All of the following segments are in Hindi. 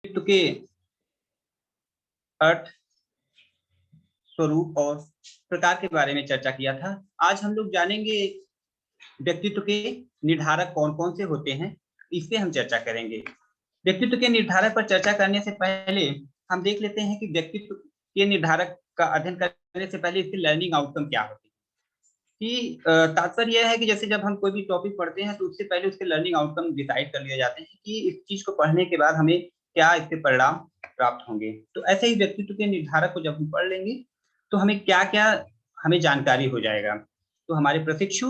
व्यक्तित्व के अर्थ, स्वरूप और प्रकार के बारे में चर्चा किया था। आज हम लोग जानेंगे व्यक्तित्व के निर्धारक कौन कौन से होते हैं, इस पे हम चर्चा करेंगे। व्यक्तित्व के निर्धारक पर चर्चा करने से पहले हम देख लेते हैं कि व्यक्तित्व के निर्धारक का अध्ययन करने से पहले इसके लर्निंग आउटकम क्या होते हैं। कि तात्पर्य यह है कि जैसे जब हम कोई भी टॉपिक पढ़ते हैं तो उससे पहले उसके लर्निंग आउटकम डिसाइड कर लिए जाते हैं कि इस चीज को पढ़ने के बाद हमें क्या इसके परिणाम प्राप्त होंगे। तो ऐसे ही व्यक्तित्व के निर्धारक को जब हम पढ़ लेंगे तो हमें क्या क्या हमें जानकारी हो जाएगा। तो हमारे प्रशिक्षु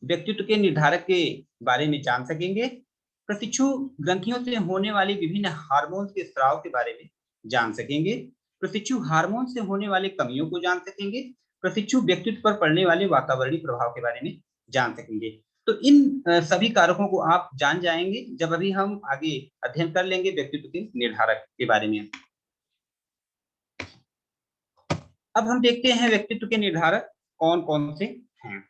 व्यक्तित्व के निर्धारक के बारे में जान सकेंगे, प्रशिक्षु ग्रंथियों से होने वाली विभिन्न हार्मोन्स के स्राव के बारे में जान सकेंगे, प्रशिक्षु हार्मोन से होने वाले कमियों को जान सकेंगे, प्रशिक्षु व्यक्तित्व पर पड़ने वाले वातावरणीय प्रभाव के बारे में जान सकेंगे। तो इन सभी कारकों को आप जान जाएंगे जब अभी हम आगे अध्ययन कर लेंगे व्यक्तित्व के निर्धारक के बारे में। अब हम देखते हैं व्यक्तित्व के निर्धारक कौन कौन से हैं।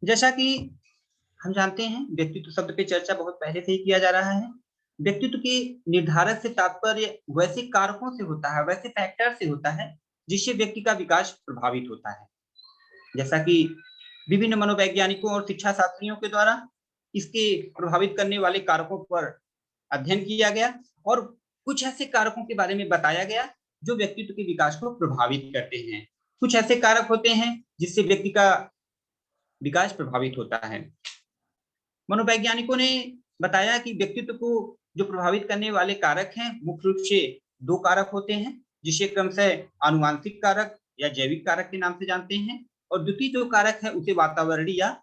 जैसा कि हम जानते हैं व्यक्तित्व शब्द पे चर्चा बहुत पहले से ही किया जा रहा है। व्यक्तित्व के निर्धारक से तात्पर्य वैसे कारकों से होता है, वैसे फैक्टर से होता है जिससे व्यक्ति का विकास प्रभावित होता है। जैसा कि विभिन्न मनोवैज्ञानिकों और शिक्षा शास्त्रियों के द्वारा इसके प्रभावित करने वाले कारकों पर अध्ययन किया गया और कुछ ऐसे कारकों के बारे में बताया गया जो व्यक्तित्व के विकास को प्रभावित करते हैं। कुछ ऐसे कारक होते हैं जिससे व्यक्ति का विकास प्रभावित होता है। मनोवैज्ञानिकों ने बताया कि व्यक्तित्व को जो प्रभावित करने वाले कारक हैं मुख्य रूप से दो कारक होते हैं, जिसे क्रमशः आनुवांशिक कारक या जैविक कारक के नाम से जानते हैं, और द्वितीय जो कारक है उसे वातावरणीय या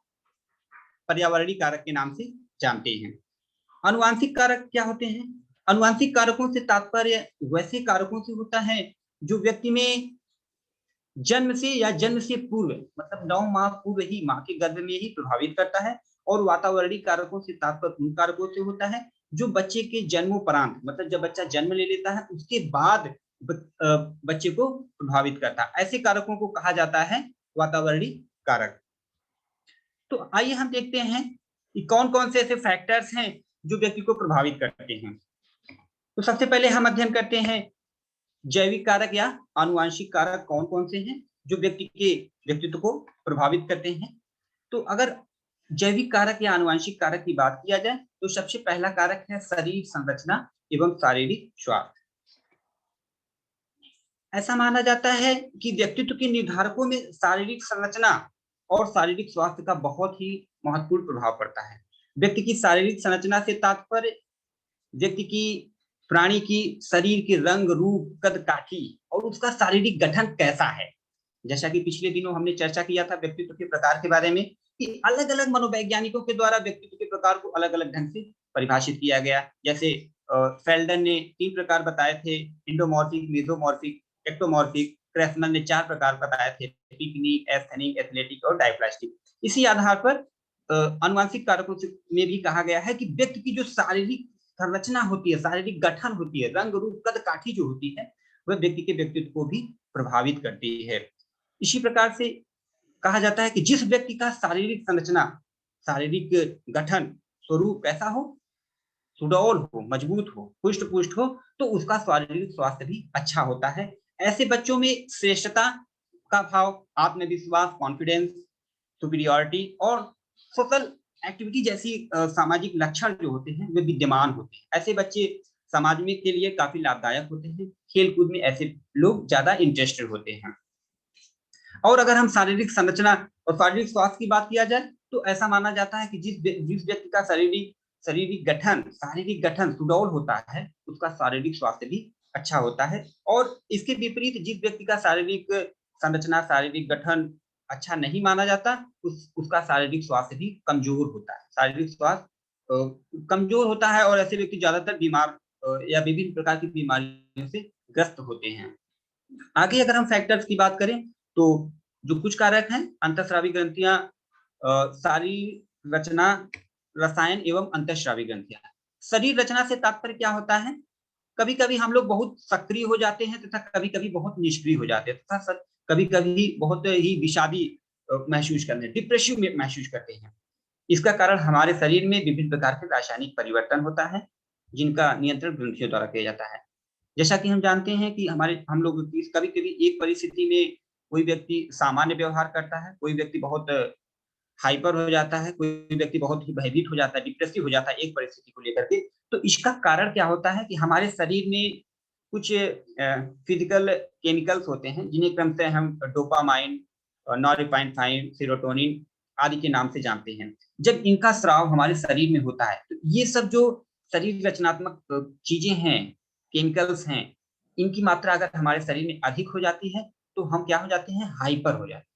पर्यावरणीय कारक के नाम से जानते हैं। आनुवांशिक कारक क्या होते हैं? आनुवांशिक कारकों से तात्पर्य वैसे कारकों से होता है जो व्यक्ति में जन्म से या जन्म से पूर्व मतलब 9 माह पूर्व ही मां के गर्भ में ही प्रभावित करता है, और वातावरणीय कारकों से तात्पर्य उन कारकों से होता है जो बच्चे के जन्मोपरांत मतलब जब बच्चा जन्म ले लेता है उसके बाद बच्चे को प्रभावित करता है। ऐसे कारकों को कहा जाता है वातावरणीय कारक। तो आइए हम देखते हैं कि कौन कौन से ऐसे फैक्टर्स हैं जो व्यक्ति को प्रभावित करते हैं। तो सबसे पहले हम अध्ययन करते हैं जैविक कारक या आनुवांशिक कारक कौन कौन से हैं जो व्यक्ति के व्यक्तित्व को प्रभावित करते हैं। तो अगर जैविक कारक या आनुवांशिक कारक की बात किया जाए तो सबसे पहला कारक है शरीर संरचना एवं शारीरिक स्वास्थ्य। ऐसा माना जाता है कि व्यक्तित्व के निर्धारकों में शारीरिक संरचना और शारीरिक स्वास्थ्य का बहुत ही महत्वपूर्ण प्रभाव पड़ता है। व्यक्ति की शारीरिक संरचना से तात्पर्य व्यक्ति की प्राणी की शरीर के रंग रूप कद काठी और उसका शारीरिक गठन कैसा है। जैसा कि पिछले दिनों हमने चर्चा किया था व्यक्तित्व के प्रकार के बारे में कि अलग अलग मनोवैज्ञानिकों के द्वारा व्यक्तित्व के प्रकार को अलग अलग ढंग से परिभाषित किया गया। जैसे फेल्डन ने 3 प्रकार बताए थे, इंडोमॉर्फिक, मेसोमॉर्फिक, एक्टोमॉर्फिक। क्रेसनर ने 4 प्रकार बताए थे, पिकनिक, एस्थेनिक, एथलेटिक और डायप्लास्टिक। इसी आधार पर आनुवांशिक कारकों में भी कहा गया है कि व्यक्ति की जो शारीरिक संरचना होती है, शारीरिक गठन होती है, रंग रूप कद काठी जो होती है वह व्यक्ति के व्यक्तित्व को भी प्रभावित करती है। इसी प्रकार से कहा जाता है कि जिस व्यक्ति का शारीरिक संरचना, शारीरिक गठन, स्वरूप ऐसा हो, सुडौल हो, मजबूत हो, पुष्ट पुष्ट हो, तो उसका शारीरिक स्वास्थ्य भी अच्छा होता है। ऐसे बच्चों में श्रेष्ठता का भाव, आत्मविश्वास, कॉन्फिडेंस, सुपीरियरिटी और सोशल एक्टिविटी जैसी सामाजिक लक्षण जो होते हैं वे विद्यमान होते हैं। ऐसे बच्चे समाज में के लिए काफी लाभदायक होते हैं। खेल कूद में ऐसे लोग ज्यादा इंटरेस्टेड होते हैं। और अगर हम शारीरिक संरचना और शारीरिक स्वास्थ्य की बात किया जाए तो ऐसा माना जाता है कि जिस व्यक्ति का शारीरिक गठन सुडौल होता है उसका शारीरिक स्वास्थ्य भी अच्छा होता है, और इसके विपरीत जिस व्यक्ति का शारीरिक संरचना, शारीरिक गठन अच्छा नहीं माना जाता उसका शारीरिक स्वास्थ्य भी कमजोर होता है। शारीरिक स्वास्थ्य कमजोर होता है और ऐसे व्यक्ति ज्यादातर बीमार या विभिन्न प्रकार की बीमारियों से ग्रस्त होते हैं। आगे अगर हम फैक्टर्स की बात करें तो जो कुछ कारक हैं, अंतःस्रावी ग्रंथियां, शारीर रचना, रसायन एवं अंतःस्रावी ग्रंथियां। शरीर रचना से तात्पर्य क्या होता है? कभी कभी हम लोग बहुत सक्रिय हो जाते हैं तथा कभी कभी बहुत निष्क्रिय हो जाते हैं तथा कभी कभी बहुत ही विषादी महसूस करते हैं, डिप्रेसिव महसूस करते हैं। इसका कारण हमारे शरीर में विभिन्न प्रकार के रासायनिक परिवर्तन होता है, जिनका नियंत्रण ग्रंथियों द्वारा किया जाता है। जैसा कि हम जानते हैं कि हम लोग कभी कभी एक परिस्थिति में कोई व्यक्ति सामान्य व्यवहार करता है, कोई व्यक्ति बहुत हाइपर हो जाता है, कोई व्यक्ति बहुत ही भयभीत हो जाता है, डिप्रेसिव हो जाता है एक परिस्थिति को लेकर के। तो इसका कारण क्या होता है कि हमारे शरीर में कुछ फिजिकल केमिकल्स होते हैं, जिन्हें क्रमशः हम डोपामाइन, नॉरएपिनेफ्राइन, सेरोटोनिन आदि के नाम से जानते हैं। जब इनका स्राव हमारे शरीर में होता है, तो ये सब जो शरीर रचनात्मक चीजें हैं, केमिकल्स हैं, इनकी मात्रा अगर हमारे शरीर में अधिक हो जाती है, तो हम क्या हो जाते हैं, हाइपर हो जाते हैं।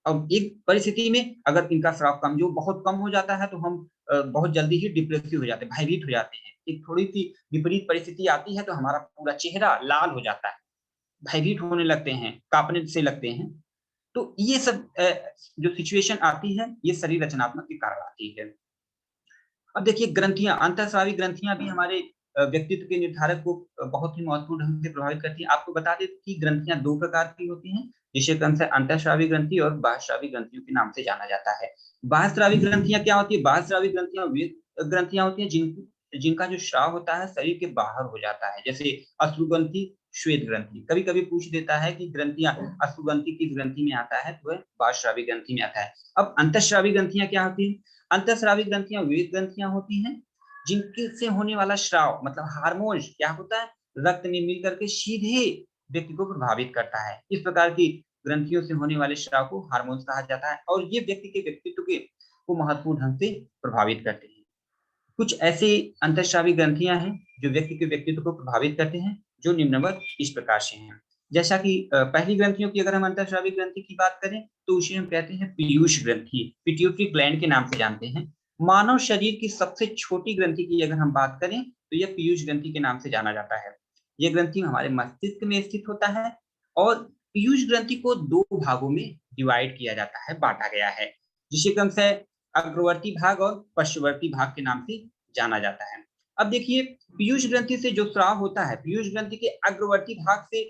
अब एक परिस्थिति में अगर इनका स्राव बहुत कम हो जाता है, तो हम बहुत जल्दी ही डिप्रेसिव हो जाते हैं, भयभीत हो जाते हैं। एक थोड़ी सी विपरीत परिस्थिति आती है तो हमारा पूरा चेहरा लाल हो जाता है, भयभीत होने लगते हैं, कांपने से लगते हैं। तो ये सब जो सिचुएशन आती है, ये शरीर रचनात्मक के कारण आती है। अब देखिए ग्रंथियां, अंतःस्रावी ग्रंथियां भी हमारे व्यक्तित्व के निर्धारक को बहुत ही महत्वपूर्ण ढंग से प्रभावित करती हैं। आपको बता दें कि ग्रंथियां दो प्रकार की होती हैं, जिसे क्रमशः अंतःस्रावी ग्रंथि और बाह्यस्रावी ग्रंथियों के नाम से जाना जाता है। बाह्यस्रावी ग्रंथियां क्या होती है? बाह्यस्रावी ग्रंथियां वे ग्रंथियां होती हैं जिनका जो स्राव होता है शरीर के बाहर हो जाता है, जैसे अश्रुग्रंथि, श्वेत ग्रंथि। कभी कभी पूछ देता है कि ग्रंथियां, अश्रुग्रंथि किस ग्रंथि में आता है, तो वह बाह्यस्रावी ग्रंथि में आता है। अब अंतःस्रावी ग्रंथियां क्या होती है? अंतःस्रावी ग्रंथियां वे ग्रंथियां होती हैं जिनके से होने वाला स्राव, मतलब हार्मोन्स क्या होता है, रक्त में मिल करके सीधे व्यक्ति को प्रभावित करता है। इस प्रकार की ग्रंथियों से होने वाले स्राव को हार्मोन्स कहा जाता है, और ये व्यक्ति के व्यक्तित्व के को महत्वपूर्ण ढंग से प्रभावित करते हैं। कुछ ऐसी अंतःस्रावी ग्रंथियां हैं जो व्यक्ति के व्यक्तित्व को प्रभावित करते हैं, जो निम्नवत इस प्रकार से हैं। जैसा कि पहली ग्रंथियों की अगर हम अंतःस्रावी ग्रंथि की बात करें, तो उसे हम कहते हैं पीयूष ग्रंथि, पिट्यूटरी ग्लैंड के नाम से जानते हैं। मानव शरीर की सबसे छोटी ग्रंथि की अगर हम बात करें, तो यह पीयूष ग्रंथि के नाम से जाना जाता है। यह ग्रंथि हमारे मस्तिष्क में स्थित होता है, और पीयूष ग्रंथि को दो भागों में डिवाइड किया जाता है, बांटा गया है, जिसे क्रमशः अग्रवर्ती भाग और पश्चवर्ती भाग के नाम से जाना जाता है। अब देखिए, पीयूष ग्रंथि से जो स्राव होता है, पीयूष ग्रंथि के अग्रवर्ती भाग से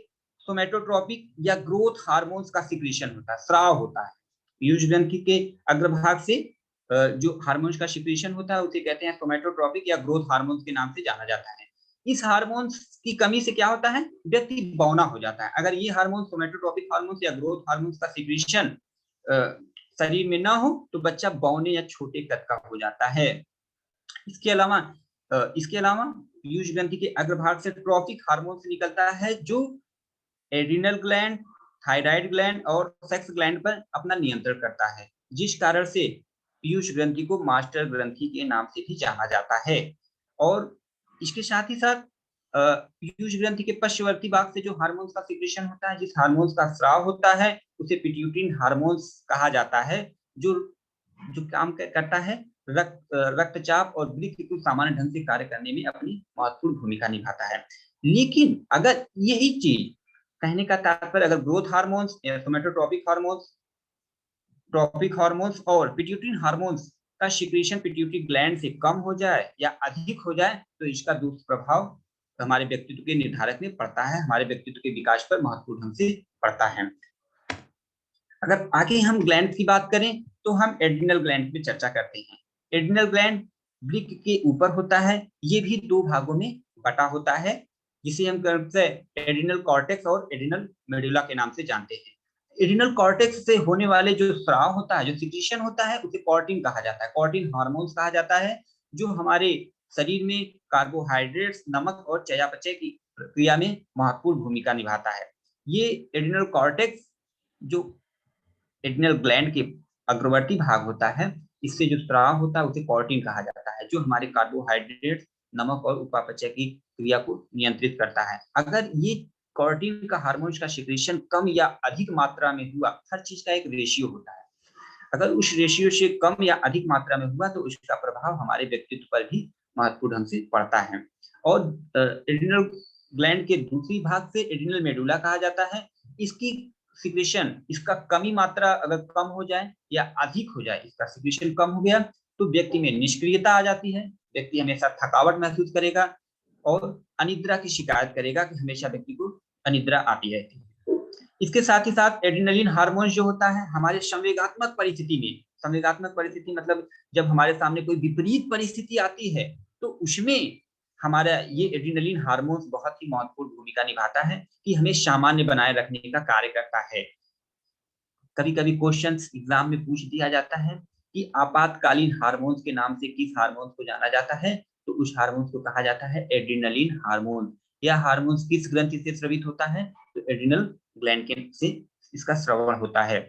सोमेटोट्रोपिक या ग्रोथ हार्मोन्स का सिक्रीशन होता है, स्राव होता है। पीयूष ग्रंथि के अग्रभाग से जो हार्मोन्स का सिक्रीशन होता है, उसे कहते हैं सोमेटोट्रोपिक या ग्रोथ हार्मोन्स के नाम से जाना जाता है। इस हार्मोन्स की कमी से क्या होता है, व्यक्ति बौना हो जाता है। अगर ये हार्मोन, सोमेटोट्रोपिक हार्मोन्स या ग्रोथ हार्मोन्स का सिक्रीशन शरीर में ना हो, तो बच्चा बौने या छोटे कद का हो जाता है। इसके अलावा पीयूष ग्रंथि के अग्रभाग से ट्रॉपिक हार्मोन निकलता है, जो एड्रिनल ग्लैंड, थायराइड ग्लैंड और सेक्स ग्लैंड पर अपना नियंत्रण करता है, जिस कारण से पीयूष ग्रंथि को मास्टर ग्रंथि के नाम से भी जाना जाता है। और इसके साथ ही साथ पीयूष ग्रंथि के पश्चवर्ती भाग से जो हार्मोन्स का सिक्रीशन होता है, जिस हार्मोन्स का स्राव होता है, उसे पिट्यूटिन हार्मोन्स कहा जाता है, जो जो काम करता है रक्तचाप और वृक्क को सामान्य ढंग से कार्य करने में अपनी महत्वपूर्ण भूमिका निभाता है। लेकिन अगर यही चीज, कहने का तात्पर्य, अगर growth hormones, somatotropic hormones, tropic hormones और पिट्यूटिन हार्मोन्स का सिक्रीशन पिट्यूटरी ग्लैंड से कम हो जाए या अधिक हो जाए, तो इसका दुष्प्रभाव हमारे व्यक्तित्व के निर्धारक में पड़ता है, हमारे व्यक्तित्व के विकास पर महत्वपूर्ण ढंग से पड़ता है। अगर आगे हम ग्लैंड की बात करें, तो हम एड्रिनल ग्लैंड की चर्चा करते हैं। एड्रिनल ग्लैंड वृक्क के ऊपर होता है, ये भी दो भागों में बटा होता है, जिसे हम एड्रिनल कॉर्टेक्स और एड्रिनल मेडुला के नाम से जानते हैं। एड्रिनल कॉर्टेक्स से होने वाले जो स्राव होता है, जो सिक्रीशन होता है, उसे कॉर्टिन कहा जाता है, कॉर्टिन हार्मोन्स कहा जाता है, जो हमारे शरीर में कार्बोहाइड्रेट्स, नमक और चयापचय की प्रक्रिया में महत्वपूर्ण भूमिका निभाता है। ये एड्रिनल कॉर्टेक्स, जो एड्रिनल ग्लैंड के अग्रवर्ती भाग होता है, इससे जो स्राव होता है उसे कॉर्टिन कहा जाता है, जो हमारे कार्बोहाइड्रेट्स, नमक और उपापचय की क्रिया को नियंत्रित करता है। अगर ये कॉर्टिन का हार्मोन्स का सिक्रीशन कम या अधिक मात्रा में हुआ, हर चीज का एक रेशियो होता है, अगर उस रेशियो से कम या अधिक मात्रा में हुआ, तो उसका प्रभाव हमारे व्यक्तित्व पर भी महत्वपूर्ण ढंग से पड़ता है। और एड्रिनल ग्लैंड के दूसरी भाग से एड्रिनल मेडुला कहा जाता है। इसकी सिक्रीशन, इसका कमी मात्रा अगर कम हो जाए या अधिक हो जाए, इसका सिक्रीशन कम हो गया, तो व्यक्ति में निष्क्रियता आ जाती है, व्यक्ति हमेशा थकावट महसूस करेगा और अनिद्रा की शिकायत करेगा कि हमेशा व्यक्ति को अनिद्रा आती रहती है। इसके साथ ही साथ एड्रेनलिन हार्मोन जो होता है हमारे संवेगात्मक परिस्थिति में, संवेगात्मक परिस्थिति मतलब जब हमारे सामने कोई विपरीत परिस्थिति आती है तो उसमें हमारा ये एड्रेनलिन हार्मोन बहुत ही महत्वपूर्ण भूमिका निभाता है कि हमें सामान्य बनाए रखने का कार्य करता है। कभी कभी क्वेश्चंस एग्जाम में पूछ दिया जाता है कि आपातकालीन हार्मोन्स के नाम से किस हार्मोन्स को जाना जाता है, तो उस हार्मोन्स को कहा जाता है एड्रेनलिन हार्मोन। यह हार्मोन्स किस ग्रंथि से स्रावित होता है, तो एड्रिनल ग्लैंड के से इसका स्रवण होता है।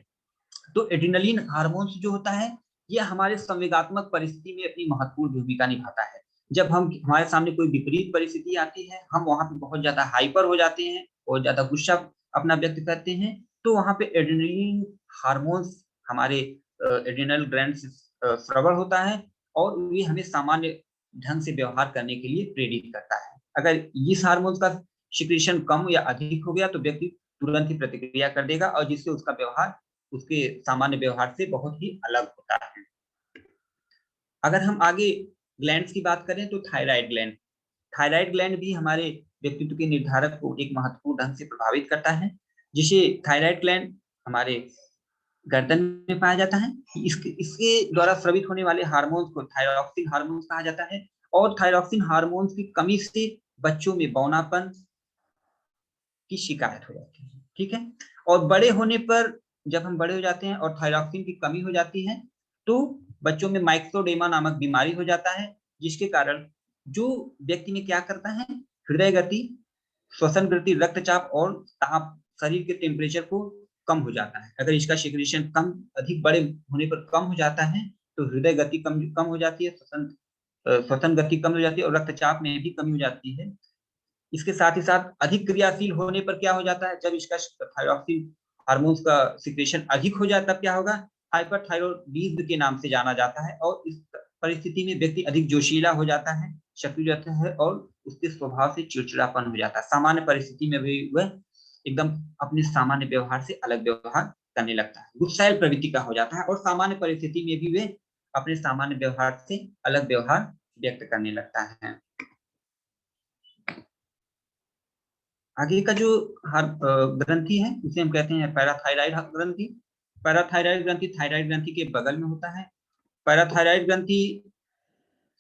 तो एड्रेनलिन हार्मोन्स जो होता है यह हमारे संवेगात्मक परिस्थिति में अपनी महत्वपूर्ण भूमिका निभाता है। जब हम हमारे सामने कोई विपरीत परिस्थिति आती है, हम वहां पे बहुत ज्यादा हाइपर हो जाते हैं, बहुत ज्यादा गुस्सा अपना व्यक्त करते हैं, तो वहां पे एड्रेनलिन हार्मोन्स हमारे एड्रिनल ग्लैंड से स्रवण होता है और ये हमें सामान्य ढंग से व्यवहार करने के लिए प्रेरित करता है। अगर इस हार्मोन्स का सिक्रीशन कम या अधिक हो गया तो व्यक्ति तुरंत ही प्रतिक्रिया कर देगा और जिससे उसका व्यवहार उसके सामान्य व्यवहार से बहुत ही अलग होता है। अगर हम आगे ग्लैंड्स की बात करें तो थायराइड ग्लैंड भी हमारे व्यक्तित्व के निर्धारक को एक महत्वपूर्ण ढंग से प्रभावित करता है, जिसे थायराइड ग्लैंड हमारे गर्दन में पाया जाता है। इसके द्वारा स्रावित होने वाले हार्मोन्स को थायरॉक्सिन हार्मोन्स कहा जाता है और थायरॉक्सिन हार्मोन्स की कमी से बच्चों में बौनापन की शिकायत हो जाती है। ठीक है, और बड़े होने पर जब हम बड़े हो जाते हैं और थायरॉक्सिन की कमी हो जाती है तो बच्चों में माइक्रोडेमा नामक बीमारी हो जाता है, जिसके कारण जो व्यक्ति में क्या करता है, हृदय गति, श्वसन गति, रक्तचाप और ताप, शरीर के टेम्परेचर को कम हो जाता है। अगर इसका सिक्रीशन कम अधिक बड़े होने पर कम हो जाता है तो हृदय गति कम हो जाती है, श्वसन गति कम हो जाती है और रक्तचाप में भी कमी हो जाती है। इसके साथ ही साथ अधिक क्रियाशील होने पर क्या हो जाता है, जब इसका थायरॉक्सिन हार्मोन्स का सिक्रेशन अधिक हो जाए तब क्या होगा, हाइपरथायरॉयडिज्म के नाम से जाना जाता है और इस परिस्थिति में व्यक्ति अधिक जोशीला हो जाता है, सक्रिय रहता है और उसके स्वभाव से चिड़चिड़ापन हो जाता है। सामान्य परिस्थिति में भी वह एकदम अपने सामान्य व्यवहार से अलग व्यवहार करने लगता है, गुस्सैल प्रवृत्ति का हो जाता है और सामान्य परिस्थिति में भी वे अपने सामान्य व्यवहार से अलग व्यवहार व्यक्त करने लगता है। आगे का जो ग्रंथि है उसे हम कहते हैं पैराथायराइड ग्रंथि। पैराथायराइड ग्रंथि थायराइड ग्रंथि के बगल में होता है। पैराथायराइड ग्रंथि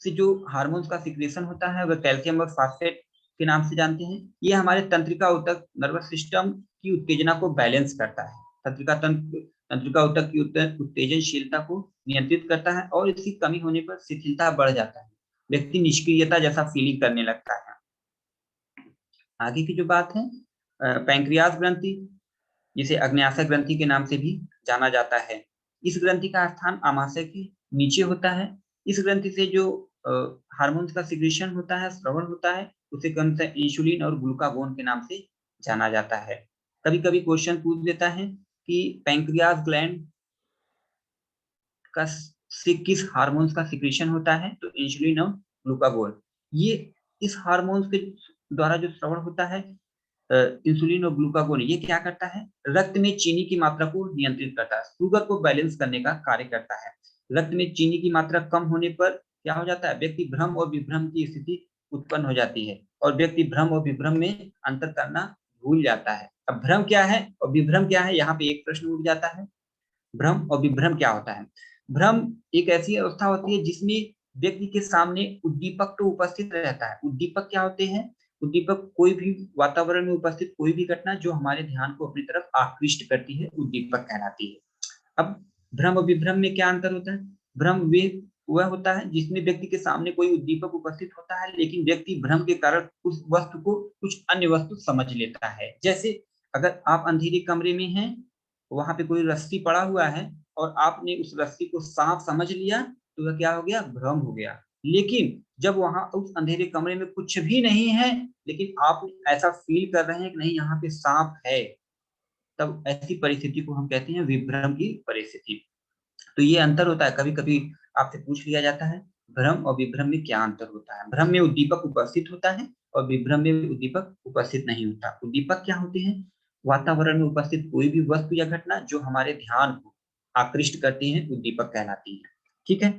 से जो हार्मोन्स का सिक्रेशन होता है वह कैल्शियम और फास्फेट के नाम से जानते हैं। ये हमारे तंत्रिका ऊतक नर्वस सिस्टम की उत्तेजना को बैलेंस करता है, तंत्रिका ऊतक की उत्तेजनशीलता को नियंत्रित करता है और इसकी कमी होने पर शिथिलता बढ़ जाता है, व्यक्ति निष्क्रियता जैसा फीलिंग करने लगता है। आगे की जो बात है पैंक्रियास ग्रंथि, जिसे अग्न्याशय ग्रंथि के नाम से भी जाना जाता है। इस ग्रंथि का स्थान आमाशय के नीचे होता है। इस ग्रंथि से जो हार्मोन्स का सिक्रेशन होता है, स्रवण होता है, उसे क्रमशः इंसुलिन और ग्लूकागोन के नाम से जाना जाता है। कभी कभी क्वेश्चन पूछ देता है कि पैंक्रियास ग्लैंड का से किस हार्मोन्स का सिक्रेशन होता है, तो इंसुलिन और ग्लूकागोन। ये इस हार्मोन्स के द्वारा जो स्रवण होता है इंसुलिन और ग्लूकागोन, ये क्या करता है, रक्त में चीनी की मात्रा को नियंत्रित करता है, शुगर को बैलेंस करने का कार्य करता है। रक्त में चीनी की मात्रा कम होने पर क्या हो जाता है, व्यक्ति भ्रम और विभ्रम की स्थिति उत्पन्न हो जाती है और व्यक्ति भ्रम और विभ्रम में अंतर करना भूल जाता है। अब भ्रम क्या है और विभ्रम क्या है, यहाँ पे एक प्रश्न उठ जाता है, भ्रम और विभ्रम क्या होता है। भ्रम एक ऐसी अवस्था होती है जिसमें व्यक्ति के सामने उद्दीपक तो उपस्थित रहता है। उद्दीपक क्या होते हैं, उद्दीपक कोई भी वातावरण में उपस्थित कोई भी घटना जो हमारे ध्यान को अपनी तरफ आकृष्ट करती है, उद्दीपक कहलाती है। अब भ्रम और विभ्रम में क्या अंतर होता है, भ्रम वे वह होता है जिसमें व्यक्ति के सामने कोई उद्दीपक उपस्थित होता है लेकिन व्यक्ति भ्रम के कारण उस वस्तु को कुछ अन्य वस्तु समझ लेता है। जैसे अगर आप अंधेरे कमरे में हैं, वहां पे कोई रस्सी पड़ा हुआ है और आपने उस रस्सी को सांप समझ लिया तो वह क्या हो गया, भ्रम हो गया। लेकिन जब वहां उस अंधेरे कमरे में कुछ भी नहीं है लेकिन आप ऐसा फील कर रहे हैं कि नहीं यहाँ पे सांप है, तब ऐसी परिस्थिति को हम कहते हैं विभ्रम की परिस्थिति। तो ये अंतर होता है। कभी कभी आपसे पूछ लिया जाता है भ्रम और विभ्रम में क्या अंतर होता है। भ्रम में उद्दीपक उपस्थित होता है और विभ्रम में उद्दीपक उपस्थित नहीं होता। उद्दीपक क्या होते हैं, वातावरण में उपस्थित कोई भी वस्तु या घटना जो हमारे ध्यान को आकृष्ट करती है, उद्दीपक कहलाती है। ठीक है,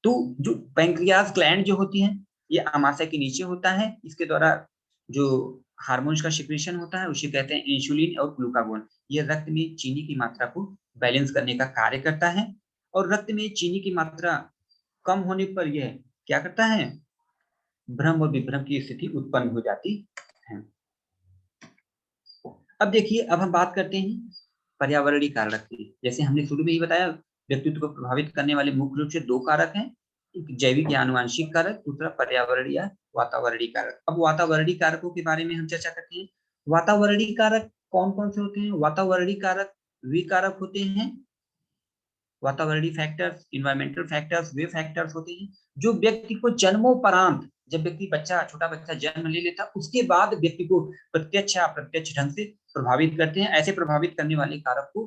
तो जो पैंक्रियास ग्लैंड जो होती है ये आमाशय के नीचे होता है, इसके द्वारा जो हार्मोन्स का सिक्रीशन होता है उसे कहते हैं इंसुलिन और ग्लूकागोन। ये रक्त में चीनी की मात्रा को बैलेंस करने का कार्य करता है, और रक्त में चीनी की मात्रा कम होने पर यह क्या करता है, भ्रम और विभ्रम की स्थिति उत्पन्न हो जाती है। अब देखिए, अब हम बात करते हैं पर्यावरणीय कारक की। जैसे हमने शुरू में ही बताया, व्यक्तित्व को प्रभावित करने वाले मुख्य रूप से दो कारक हैं, एक जैविक या आनुवंशिक कारक, दूसरा पर्यावरणीय या वातावरणीय कारक। अब वातावरणीय कारकों के बारे में हम चर्चा करते हैं। वातावरणीय कारक कौन कौन से होते हैं? वातावरणीय कारक वे कारक होते हैं, वातावरणीय फैक्टर्स, इन्वायरमेंटल फैक्टर्स वे फैक्टर्स होते हैं जो व्यक्ति को जन्मोपरांत, जब व्यक्ति छोटा बच्चा जन्म ले लेता, उसके बाद व्यक्ति को प्रत्यक्ष या अप्रत्यक्ष ढंग से प्रभावित करते हैं। ऐसे प्रभावित करने वाले कारक को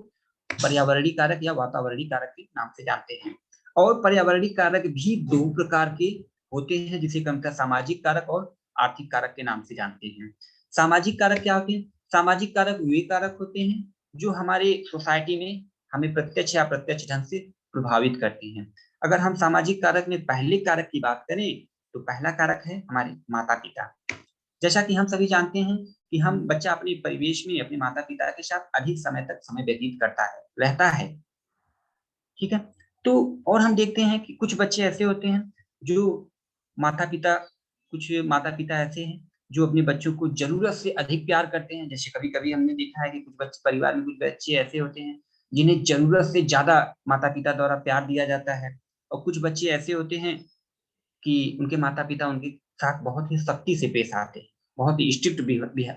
पर्यावरणीय कारक या वातावरणीय कारक के नाम से जानते हैं। और पर्यावरणीय कारक भी दो प्रकार के होते हैं, जिसे क्रमशः सामाजिक कारक और आर्थिक कारक के नाम से जानते हैं। सामाजिक कारक क्या होते हैं? सामाजिक कारक वे कारक होते हैं जो हमारे सोसाइटी में हमें प्रत्यक्ष या अप्रत्यक्ष ढंग से प्रभावित करती हैं। अगर हम सामाजिक कारक में पहले कारक की बात करें तो पहला कारक है हमारे माता पिता। जैसा कि हम सभी जानते हैं कि बच्चा अपने परिवेश में अपने माता पिता के साथ अधिक समय तक समय व्यतीत करता है, रहता है, ठीक है। तो और हम देखते हैं कि कुछ बच्चे ऐसे होते हैं जो माता पिता कुछ माता पिता ऐसे हैं जो अपने बच्चों को जरूरत से अधिक प्यार करते हैं। जैसे कभी कभी हमने देखा है कि कुछ बच्चे परिवार में, कुछ बच्चे ऐसे होते हैं जिन्हें जरूरत से ज्यादा माता पिता द्वारा प्यार दिया जाता है, और कुछ बच्चे ऐसे होते हैं कि उनके माता पिता उनके साथ बहुत ही सख्ती से पेश आते हैं, बहुत ही स्ट्रिक्ट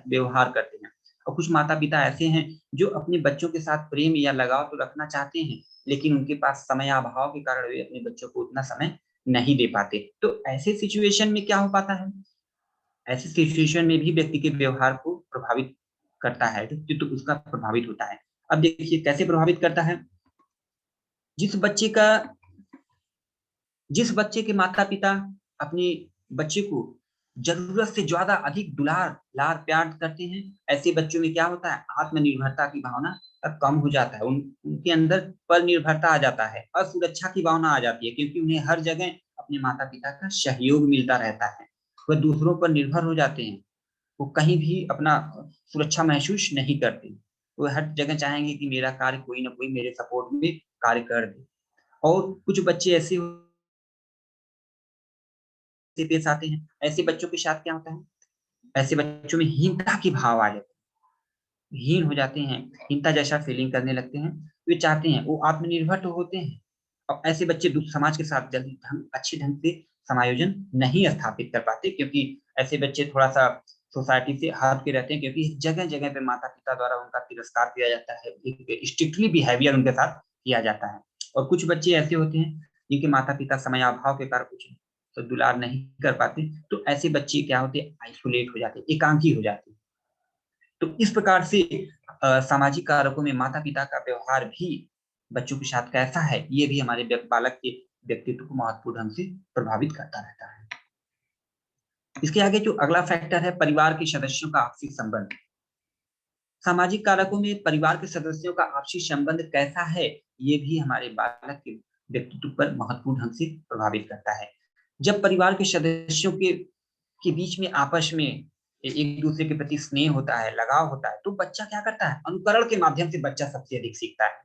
व्यवहार करते हैं। और कुछ माता पिता ऐसे हैं जो अपने बच्चों के साथ प्रेम या लगाव तो रखना चाहते हैं, लेकिन उनके पास समयाभाव के कारण वे अपने बच्चों को उतना समय नहीं दे पाते। तो ऐसे सिचुएशन में क्या हो पाता है, ऐसे सिचुएशन में भी व्यक्ति के व्यवहार को प्रभावित करता है, व्यक्तित्व तो उसका प्रभावित होता है। अब देखिए कैसे प्रभावित करता है। जिस बच्चे का जिस बच्चे के माता पिता अपने बच्चे को जरूरत से ज्यादा अधिक दुलार लार प्यार करते हैं, ऐसे बच्चों में क्या होता है, आत्मनिर्भरता की भावना कम हो जाता है, उनके अंदर पर निर्भरता आ जाता है, असुरक्षा की भावना आ जाती है, क्योंकि उन्हें हर जगह अपने माता पिता का सहयोग मिलता रहता है। वह दूसरों पर निर्भर हो जाते हैं, वो कहीं भी अपना सुरक्षा महसूस नहीं करते। वो हर जगह चाहेंगे कि मेरा कार्य कोई ना कोई मेरे सपोर्ट में कार्य कर दे। और कुछ बच्चे ऐसे पेश आते हैं, ऐसे बच्चों के साथ क्या होता है, ऐसे बच्चों में हीनता के भाव आ जाते हैं, हीन हो जाते हैं, हीनता जैसा फीलिंग करने लगते हैं। वे चाहते हैं, वो आत्मनिर्भर तो होते हैं, और ऐसे बच्चे समाज के साथ जल्दी अच्छे ढंग से समायोजन नहीं स्थापित कर पाते, क्योंकि ऐसे बच्चे थोड़ा सा सोसाइटी से हट के रहते हैं, क्योंकि जगह जगह पे माता पिता द्वारा उनका तिरस्कार किया जाता है, स्ट्रिक्टली बिहेवियर उनके साथ किया जाता है। और कुछ बच्चे ऐसे होते हैं जिनके माता पिता समयाभाव के कारण कुछ तो दुलार नहीं कर पाते, तो ऐसे बच्चे क्या होते हैं, आइसोलेट हो जाते हैं, एकांकी हो जाते हैं। तो इस प्रकार से सामाजिक कारकों में माता पिता का व्यवहार भी बच्चों के साथ कैसा है, ये भी हमारे बालक के व्यक्तित्व को महत्वपूर्ण ढंग से प्रभावित करता रहता है। इसके आगे जो अगला फैक्टर है, परिवार के सदस्यों का आपसी संबंध। सामाजिक कारकों में परिवार के सदस्यों का आपसी संबंध कैसा है, ये भी हमारे बालक के व्यक्तित्व पर महत्वपूर्ण ढंग से प्रभावित करता है। जब परिवार के सदस्यों के बीच में आपस में एक दूसरे के प्रति स्नेह होता है, लगाव होता है, तो बच्चा क्या करता है, अनुकरण के माध्यम से बच्चा सबसे अधिक सीखता है।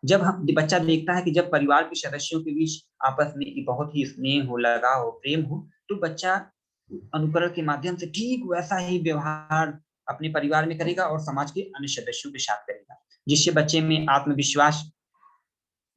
जब हम बच्चा देखता है कि जब परिवार के सदस्यों के बीच आपस में बहुत ही स्नेह हो, लगाव हो, प्रेम हो, तो बच्चा अनुकरण के माध्यम से ठीक वैसा ही व्यवहार अपने परिवार में करेगा और समाज के अन्य सदस्यों के साथ करेगा, जिससे बच्चे में आत्मविश्वास,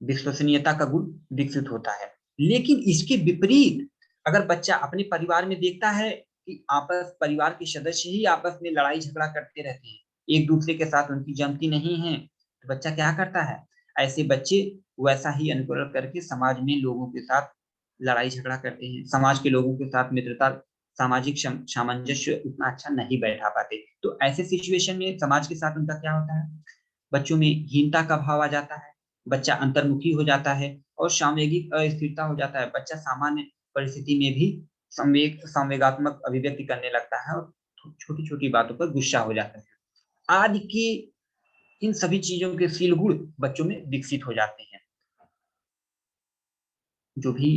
विश्वसनीयता का गुण विकसित होता है। लेकिन इसके विपरीत अगर बच्चा अपने परिवार में देखता है कि आपस परिवार के सदस्य ही आपस में लड़ाई झगड़ा करते रहते हैं, एक दूसरे के साथ उनकी जमती नहीं है, तो बच्चा क्या करता है, ऐसे बच्चे वैसा ही अनुकरण करके समाज में लोगों के साथ लड़ाई झगड़ा करते हैं, समाज के लोगों के साथ मित्रता, सामाजिक सामंजस्य उतना अच्छा नहीं बैठा पाते। तो ऐसे सिचुएशन में समाज के साथ उनका क्या होता है, बच्चों में हीनता का भाव आ जाता है, बच्चा अंतर्मुखी हो जाता है और सामवेगिक अस्थिरता हो जाता है। बच्चा सामान्य परिस्थिति में भी संवेगात्मक अभिव्यक्ति करने लगता है और छोटी छोटी बातों पर गुस्सा हो जाता है। आज की इन सभी चीजों के सील गुण बच्चों में विकसित हो जाते हैं। जो भी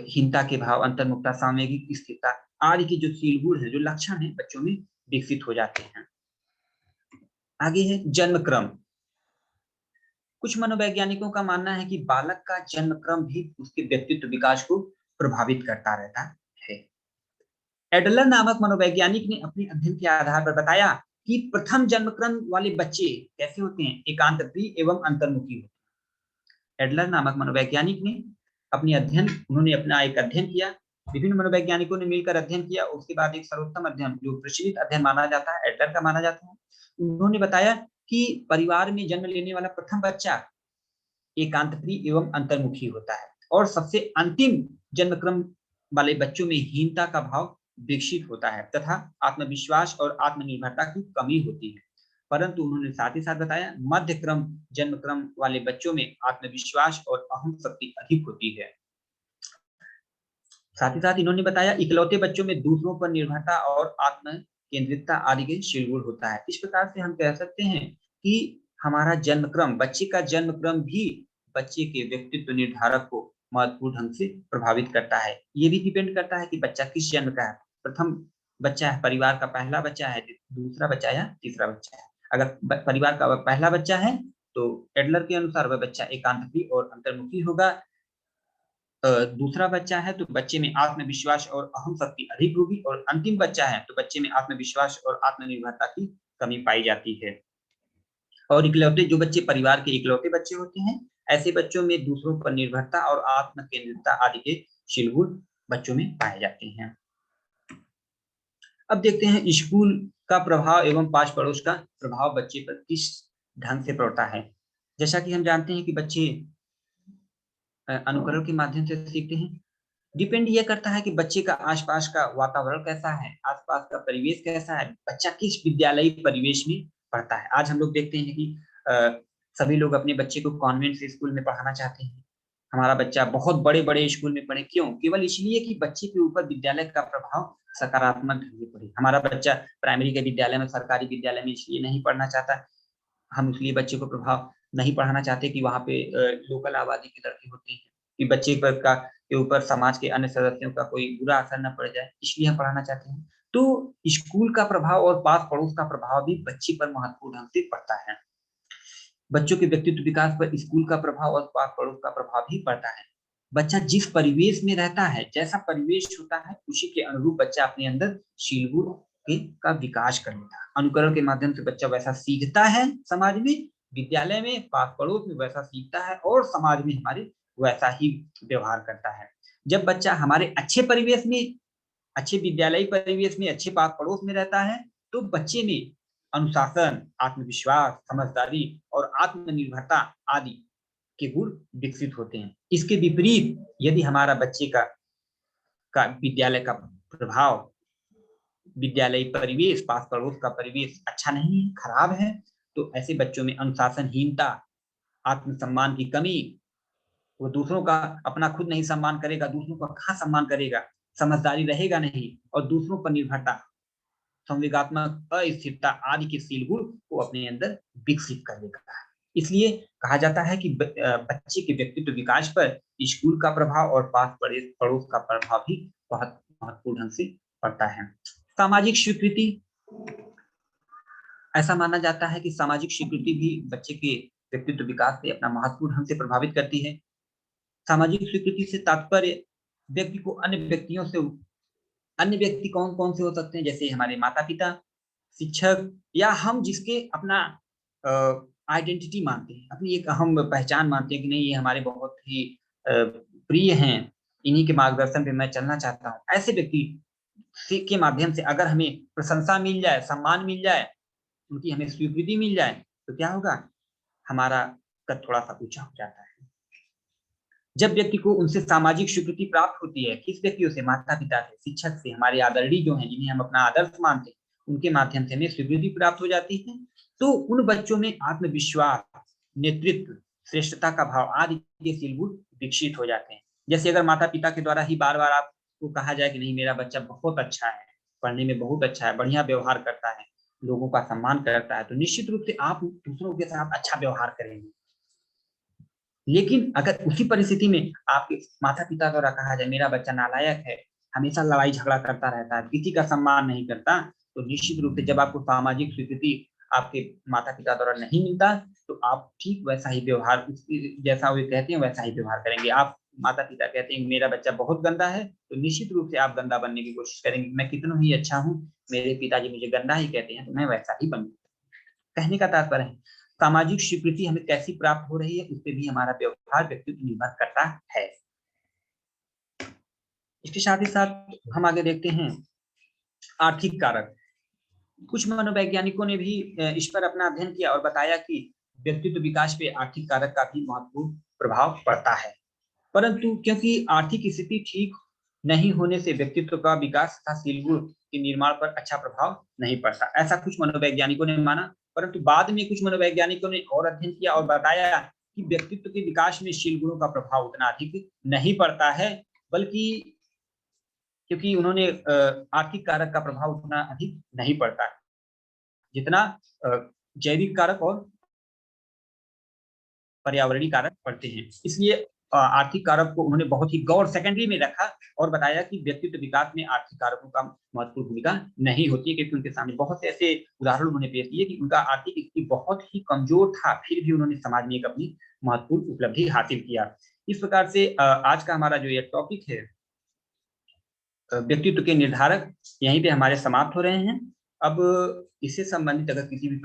हीनता के भाव, अंतर्मुखता, सामवेगिक स्थिरता आदि की जो सील गुण है, जो लक्षण है बच्चों में विकसित हो जाते हैं। आगे है जन्म क्रम। कुछ मनोवैज्ञानिकों का मानना है कि बालक का जन्म क्रम भी उसके व्यक्तित्व विकास को प्रभावित करता रहता है। एडलर नामक मनोवैज्ञानिक ने अपने अध्ययन के आधार पर बताया कि प्रथम जन्म क्रम वाले बच्चे कैसे होते हैं, एकांत प्रिय एवं अंतर्मुखी होते हैं। एडलर नामक मनोवैज्ञानिक ने उन्होंने अपना एक अध्ययन किया, विभिन्न मनोवैज्ञानिकों ने मिलकर अध्ययन किया। उसके बाद एक सर्वोत्तम अध्ययन, जो प्रचलित अध्ययन माना जाता है, एडलर का माना जाता है। उन्होंने बताया कि परिवार में जन्म लेने वाला प्रथम बच्चा एकांत प्रिय एवं अंतर्मुखी होता है और सबसे अंतिम जन्म क्रम वाले बच्चों में हीनता का भाव विकसित होता है तथा आत्मविश्वास और आत्मनिर्भरता की कमी होती है। परंतु उन्होंने साथ ही साथ बताया मध्य क्रम जन्म क्रम वाले बच्चों में आत्मविश्वास और अहम शक्ति अधिक होती है। साथ ही साथ इन्होंने बताया इकलौते बच्चों में दूसरों पर निर्भरता और आत्म केंद्रितता आदि के शीलगुण होता है। इस प्रकार से हम कह सकते हैं कि हमारा जन्म क्रम, बच्चे का जन्म क्रम भी बच्चे के व्यक्तित्व निर्धारक को महत्वपूर्ण ढंग से प्रभावित करता है। ये भी डिपेंड करता है कि बच्चा किस जन्म का है, प्रथम बच्चा है, परिवार का पहला बच्चा है, दूसरा बच्चा या तीसरा बच्चा है। अगर परिवार का पहला बच्चा है तो एडलर के अनुसार वह बच्चा एकांतप्रिय और अंतर्मुखी होगा। दूसरा बच्चा है तो बच्चे में आत्मविश्वास और अहम शक्ति अधिक होगी, और अंतिम बच्चा है तो बच्चे में आत्मविश्वास और आत्मनिर्भरता की कमी पाई जाती है। और इकलौते, जो बच्चे परिवार के इकलौते बच्चे होते हैं, ऐसे बच्चों में दूसरों पर निर्भरता और आत्म केंद्रितता आदि के शीलगुण बच्चों में पाए जाते हैं। अब देखते हैं स्कूल का प्रभाव एवं पास पड़ोस का प्रभाव बच्चे पर किस ढंग से पड़ता है। जैसा कि हम जानते हैं कि बच्चे अनुकरण के माध्यम से सीखते हैं। डिपेंड ये करता है कि बच्चे का आसपास का वातावरण कैसा है, आसपास का परिवेश कैसा है, बच्चा किस विद्यालयी परिवेश में पढ़ता है। आज हम लोग देखते हैं कि सभी लोग अपने बच्चे को कॉन्वेंट स्कूल में पढ़ाना चाहते हैं। हमारा बच्चा बहुत बड़े-बड़े स्कूल में पढ़े, क्यों? केवल इसलिए कि बच्चे के ऊपर विद्यालय का प्रभाव सकारात्मक ढंग से पड़े। हमारा बच्चा प्राइमरी के विद्यालय में, सरकारी विद्यालय में इसलिए नहीं पढ़ना चाहता, हम इसलिए बच्चे को प्रभाव नहीं पढ़ाना चाहते कि वहाँ पे लोकल आबादी के लड़के होते हैं, कि बच्चे पर के ऊपर समाज के अन्य सदस्यों का कोई बुरा असर न पड़ जाए, इसलिए हम पढ़ाना चाहते हैं। तो स्कूल का प्रभाव और पास पड़ोस का प्रभाव भी बच्चे पर महत्वपूर्ण ढंग से पड़ता है। बच्चों के व्यक्तित्व विकास पर स्कूल का प्रभाव और पास पड़ोस का प्रभाव भी पड़ता है। बच्चा जिस परिवेश में रहता है, जैसा परिवेश होता है, उसी के अनुरूप बच्चा अपने अंदर शीलगुण का विकास कर लेता है। अनुकरण के माध्यम से बच्चा वैसा सीखता है, समाज में, विद्यालय में, पास पड़ोस में वैसा सीखता है और समाज में हमारे वैसा ही व्यवहार करता है। जब बच्चा हमारे अच्छे परिवेश में, अच्छे विद्यालयी परिवेश में, अच्छे पास पड़ोस में रहता है, तो बच्चे में अनुशासन, आत्मविश्वास, समझदारी और आत्मनिर्भरता आदि के गुण विकसित होते हैं। इसके विपरीत यदि हमारा बच्चे का विद्यालय का प्रभाव, विद्यालयी परिवेश, पास पड़ोस का परिवेश अच्छा नहीं है, खराब है, तो ऐसे बच्चों में अनुशासनहीनता, आत्मसम्मान की कमी, वो दूसरों का अपना खुद नहीं सम्मान करेगा, दूसरों का कहाँ सम्मान करेगा, समझदारी रहेगा नहीं, और दूसरों पर निर्भरता, संवेगात्मक अस्थिरता आदि के शीलगुण को अपने अंदर विकसित कर लेगा। इसलिए कहा जाता है कि बच्चे के व्यक्तित्व विकास पर स्कूल का प्रभाव और पास पड़ोस का प्रभाव भी बहुत महत्वपूर्ण ढंग से पड़ता है। सामाजिक स्वीकृति, ऐसा माना जाता है कि सामाजिक स्वीकृति भी बच्चे के व्यक्तित्व विकास से अपना महत्वपूर्ण ढंग से प्रभावित करती है। सामाजिक स्वीकृति से तात्पर्य व्यक्ति को अन्य व्यक्ति कौन-कौन से हो सकते हैं, जैसे हमारे माता-पिता, शिक्षक, या हम जिसके अपना आइडेंटिटी मानते हैं, अपनी एक अहम पहचान मानते हैं कि नहीं, ये हमारे बहुत ही प्रिय हैं, इन्हीं के मार्गदर्शन पे मैं चलना चाहता हूँ। ऐसे व्यक्ति के माध्यम से अगर हमें प्रशंसा मिल जाए, सम्मान मिल जाए, उनकी हमें स्वीकृति मिल जाए, तो क्या होगा, हमारा कद थोड़ा-सा ऊँचा हो जाता है। जब व्यक्ति को उनसे सामाजिक स्वीकृति प्राप्त होती है, किस व्यक्तियों से? माता-पिता से, शिक्षक से, हमारे आदरणीय जो हैं, जिन्हें हम अपना आदर्श मानते हैं, उनके माध्यम से हमें स्वीकृति प्राप्त हो जाती है, तो उन बच्चों में आत्मविश्वास, नेतृत्व, श्रेष्ठता का भाव आदि के शीलगुण विकसित हो जाते हैं। जैसे अगर माता-पिता के द्वारा ही बार-बार आपको कहा जाए कि नहीं, मेरा बच्चा बहुत अच्छा है, पढ़ने में बहुत अच्छा है, बढ़िया व्यवहार करता है, लोगों का सम्मान करता है, तो निश्चित रूप से आप दूसरों के साथ अच्छा व्यवहार करेंगे। लेकिन अगर उसी परिस्थिति में आपके माता-पिता द्वारा कहा जाए, मेरा बच्चा नालायक है, हमेशा लड़ाई झगड़ा करता रहता है, किसी का सम्मान नहीं करता, तो निश्चित रूप से जब आपको सामाजिक स्वीकृति आपके माता-पिता द्वारा नहीं मिलता, तो आप ठीक वैसा ही व्यवहार उसकी जैसा वे कहते हैं वैसा ही व्यवहार करेंगे। आप माता-पिता कहते हैं मेरा बच्चा बहुत गंदा है, तो निश्चित रूप से आप गंदा बनने की कोशिश करेंगे। मैं कितना ही अच्छा हूँ, मेरे पिताजी मुझे गंदा ही कहते हैं, तो मैं वैसा ही बनूँ। कहने का तात्पर्य है, सामाजिक स्वीकृति हमें कैसी प्राप्त हो रही है, उसपे भी हमारा व्यवहार, व्यक्तित्व निर्भर करता है। इसके साथ ही साथ हम आगे देखते हैं आर्थिक कारक। कुछ मनोवैज्ञानिकों ने भी इस पर अपना अध्ययन किया और बताया कि व्यक्तित्व विकास पे आर्थिक कारक का भी महत्वपूर्ण प्रभाव पड़ता है। परंतु क्योंकि आर्थिक स्थिति ठीक नहीं होने से व्यक्तित्व का विकास तथा शील गुण के निर्माण पर अच्छा प्रभाव नहीं पड़ता। ऐसा कुछ मनोवैज्ञानिकों ने माना, परंतु बाद में कुछ मनोवैज्ञानिकों ने और अध्ययन किया और बताया कि व्यक्तित्व के विकास में शील गुणों का प्रभाव उतना अधिक नहीं पड़ता है, बल्कि क्योंकि उन्होंने आर्थिक कारक का प्रभाव उतना अधिक नहीं पड़ता है, जितना जैविक कारक और पर्यावरणीय कारक पड़ते हैं। इसलिए आर्थिक कारक को उन्होंने बहुत ही गौर सेकेंडरी में रखा और बताया कि व्यक्तित्व विकास में आर्थिक कारकों का महत्वपूर्ण भूमिका नहीं होती है, क्योंकि उनके सामने बहुत से ऐसे उदाहरण उन्होंने पेश किए कि उनका आर्थिक स्थिति बहुत ही कमजोर था, फिर भी उन्होंने समाज में एक अपनी महत्वपूर्ण उपलब्धि हासिल किया। इस प्रकार से आज का हमारा जो ये टॉपिक है व्यक्तित्व के निर्धारक, यहीं पे हमारे समाप्त हो रहे हैं। अब इससे संबंधित अगर किसी भी